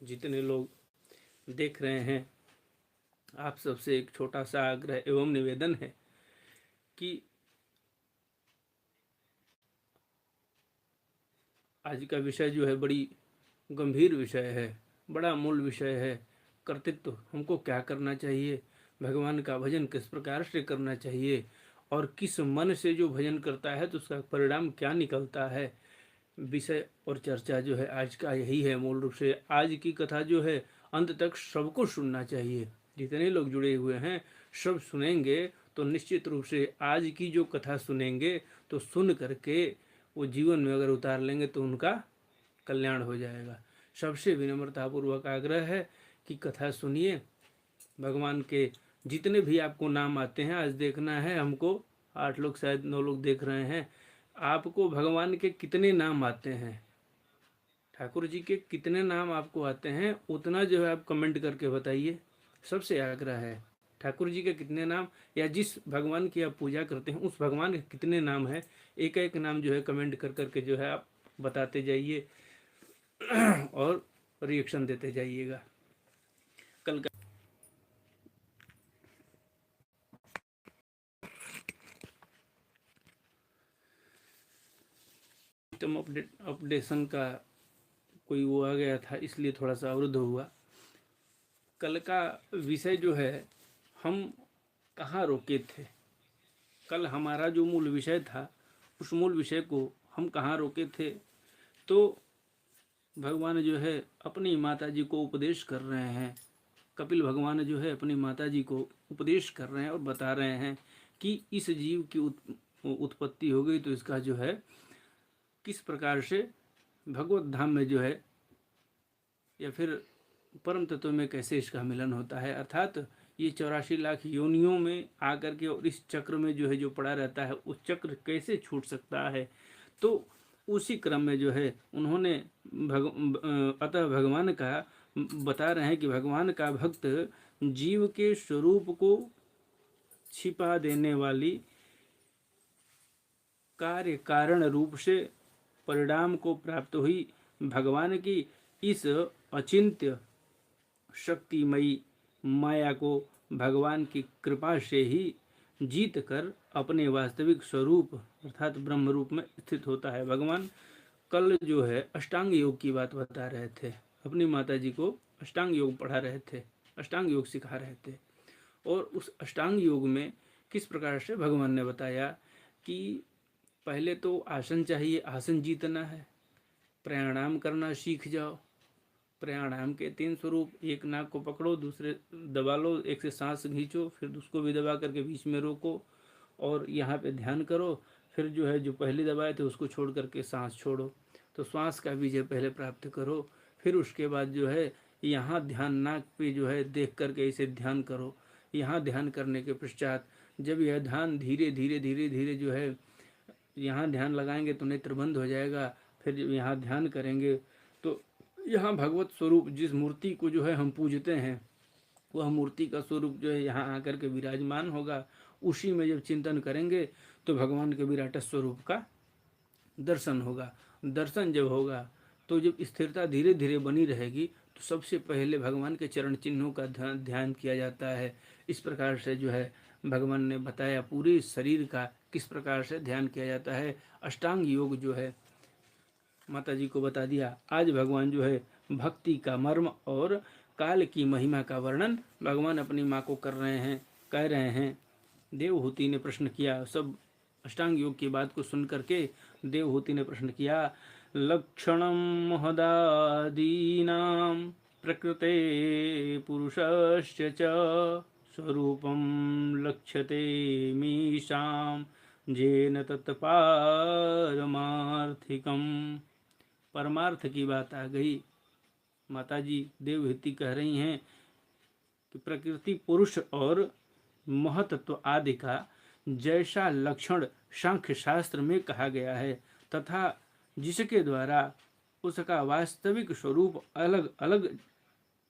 जितने लोग देख रहे हैं, आप सबसे एक छोटा सा आग्रह एवं निवेदन है कि आज का विषय जो है बड़ी गंभीर विषय है, बड़ा मूल विषय है। कर्तृत्व, हमको क्या करना चाहिए, भगवान का भजन किस प्रकार से करना चाहिए, और किस मन से जो भजन करता है तो उसका परिणाम क्या निकलता है। विषय और चर्चा जो है आज का यही है। मूल रूप से आज की कथा जो है अंत तक सबको सुनना चाहिए। जितने लोग जुड़े हुए हैं सब सुनेंगे तो निश्चित रूप से आज की जो कथा सुनेंगे तो सुन करके वो जीवन में अगर उतार लेंगे तो उनका कल्याण हो जाएगा। सबसे विनम्रतापूर्वक आग्रह है कि कथा सुनिए। भगवान के जितने भी आपको नाम आते हैं, आज देखना है हमको 8 लोग शायद 9 लोग देख रहे हैं, आपको भगवान के कितने नाम आते हैं, ठाकुर जी के कितने नाम आपको आते हैं, उतना जो है आप कमेंट करके बताइए। सबसे आग्रह है, ठाकुर जी के कितने नाम, या जिस भगवान की आप पूजा करते हैं उस भगवान के कितने नाम है, एक एक नाम जो है कमेंट कर करके जो है आप बताते जाइए और रिएक्शन देते जाइएगा। कल का सिस्टम अपडेशन का कोई वो आ गया था, इसलिए थोड़ा सा अवरुद्ध हुआ। कल का विषय जो है, हम कहाँ रोके थे। कल हमारा जो मूल विषय था उस मूल विषय को हम कहाँ रोके थे। तो भगवान जो है अपनी माता जी को उपदेश कर रहे हैं, कपिल भगवान जो है अपनी माता जी को उपदेश कर रहे हैं और बता रहे हैं कि इस जीव की उत्पत्ति हो गई तो इसका जो है किस प्रकार से भगवत धाम में जो है या फिर परम तत्व में कैसे इसका मिलन होता है। अर्थात ये 84 लाख योनियों में आकर के और इस चक्र में जो है जो पड़ा रहता है उस चक्र कैसे छूट सकता है। तो उसी क्रम में जो है उन्होंने अतः भगवान का बता रहे हैं कि भगवान का भक्त जीव के स्वरूप को छिपा देने वाली कार्य कारण रूप से परिणाम को प्राप्त हुई भगवान की इस अचिंत्य शक्तिमयी माया को भगवान की कृपा से ही जीत कर अपने वास्तविक स्वरूप अर्थात ब्रह्म रूप में स्थित होता है। भगवान कल जो है अष्टांग योग की बात बता रहे थे, अपनी माता जी को अष्टांग योग पढ़ा रहे थे, अष्टांग योग सिखा रहे थे। और उस अष्टांग योग में किस प्रकार से भगवान ने बताया कि पहले तो आसन चाहिए, आसन जीतना है, प्राणायाम करना सीख जाओ। प्राणायाम के 3 स्वरूप, एक नाक को पकड़ो, दूसरे दबा लो, एक से सांस खींचो, फिर उसको भी दबा करके बीच में रोको और यहाँ पे ध्यान करो। फिर जो है जो पहले दबाए थे उसको छोड़ करके सांस छोड़ो। तो श्वास का विजय पहले प्राप्त करो। फिर उसके बाद जो है यहाँ ध्यान, नाक पे जो है देख करके इसे ध्यान करो। यहाँ ध्यान करने के पश्चात जब यह ध्यान धीरे धीरे धीरे धीरे जो है यहाँ ध्यान लगाएंगे तो नेत्र बंद हो जाएगा। फिर जब यहाँ ध्यान करेंगे तो यहाँ भगवत स्वरूप जिस मूर्ति को जो है हम पूजते हैं वह मूर्ति का स्वरूप जो है यहाँ आकर के विराजमान होगा। उसी में जब चिंतन करेंगे तो भगवान के विराट स्वरूप का दर्शन होगा। दर्शन जब होगा तो जब स्थिरता धीरे धीरे बनी रहेगी तो सबसे पहले भगवान के चरण चिन्हों का ध्यान किया जाता है। इस प्रकार से जो है भगवान ने बताया पूरे शरीर का किस प्रकार से ध्यान किया जाता है। अष्टांग योग जो है माता जी को बता दिया। आज भगवान जो है भक्ति का मर्म और काल की महिमा का वर्णन भगवान अपनी माँ को कर रहे हैं, कह रहे हैं। देवहूति ने प्रश्न किया, सब अष्टांग योग की बात को सुन करके देवहूति ने प्रश्न किया, लक्षणम महदादीनां प्रकृते पुरुषस्य च स्वरूपम लक्ष्यते मीशां जेन तत्पारमार्थिकम। परमार्थ की बात आ गई। माता जी देवहूति कह रही हैं कि प्रकृति पुरुष और महतत्व आदि का जैसा लक्षण सांख्य शास्त्र में कहा गया है तथा जिसके द्वारा उसका वास्तविक स्वरूप अलग अलग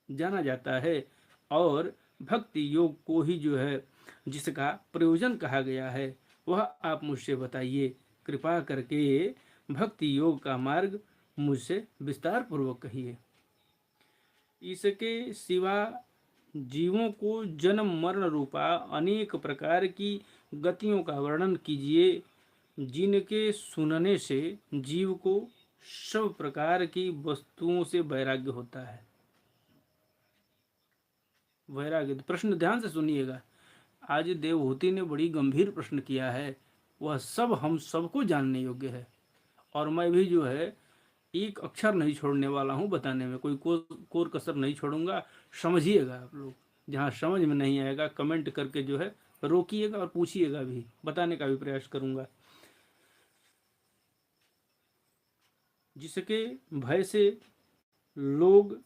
जाना जाता है और भक्ति योग को ही जो है जिसका प्रयोजन कहा गया है वह आप मुझसे बताइए। कृपा करके भक्ति योग का मार्ग मुझसे विस्तार पूर्वक कहिए। इसके सिवा जीवों को जन्म मरण रूपा अनेक प्रकार की गतियों का वर्णन कीजिए, जिनके सुनने से जीव को सब प्रकार की वस्तुओं से वैराग्य होता है। वैराग्य, प्रश्न ध्यान से सुनिएगा। आज देवहूति ने बड़ी गंभीर प्रश्न किया है, वह सब हम सबको जानने योग्य है, और मैं भी जो है एक अक्षर नहीं छोड़ने वाला हूँ बताने में, कोई कोर कसर नहीं छोड़ूंगा। समझिएगा आप लोग, जहाँ समझ में नहीं आएगा कमेंट करके जो है रोकिएगा और पूछिएगा भी, बताने का भी प्रयास करूंगा। जिसके भय से लोग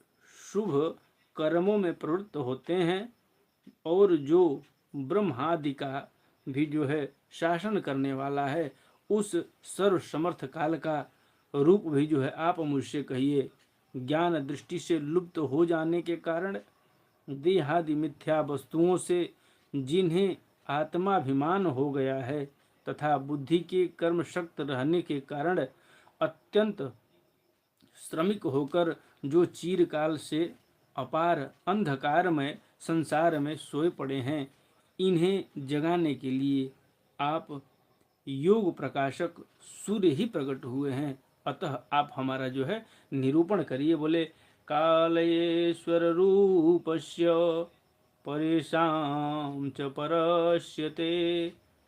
शुभ कर्मों में प्रवृत्त होते हैं, और जो ब्रह्मादि का भी जो है शासन करने वाला है, उस सर्व समर्थ काल का रूप भी जो है आप मुझसे कहिए। ज्ञान दृष्टि से लुप्त हो जाने के कारण देहादि मिथ्या वस्तुओं से जिन्हें आत्माभिमान हो गया है, तथा बुद्धि के कर्म शक्त रहने के कारण अत्यंत श्रमिक होकर जो चीरकाल से अपार अंधकार में संसार में सोए पड़े हैं, इन्हें जगाने के लिए आप योग प्रकाशक सूर्य ही प्रकट हुए हैं। अतः आप हमारा जो है निरूपण करिए। बोले कालेश्वर रूपस्य परेशां च परस्यते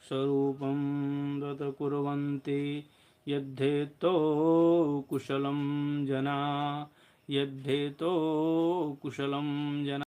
स्वरूपं तत्कुर्वन्ति यद्धेतो कुशलं जना, यद्धेतो कुशलं जना।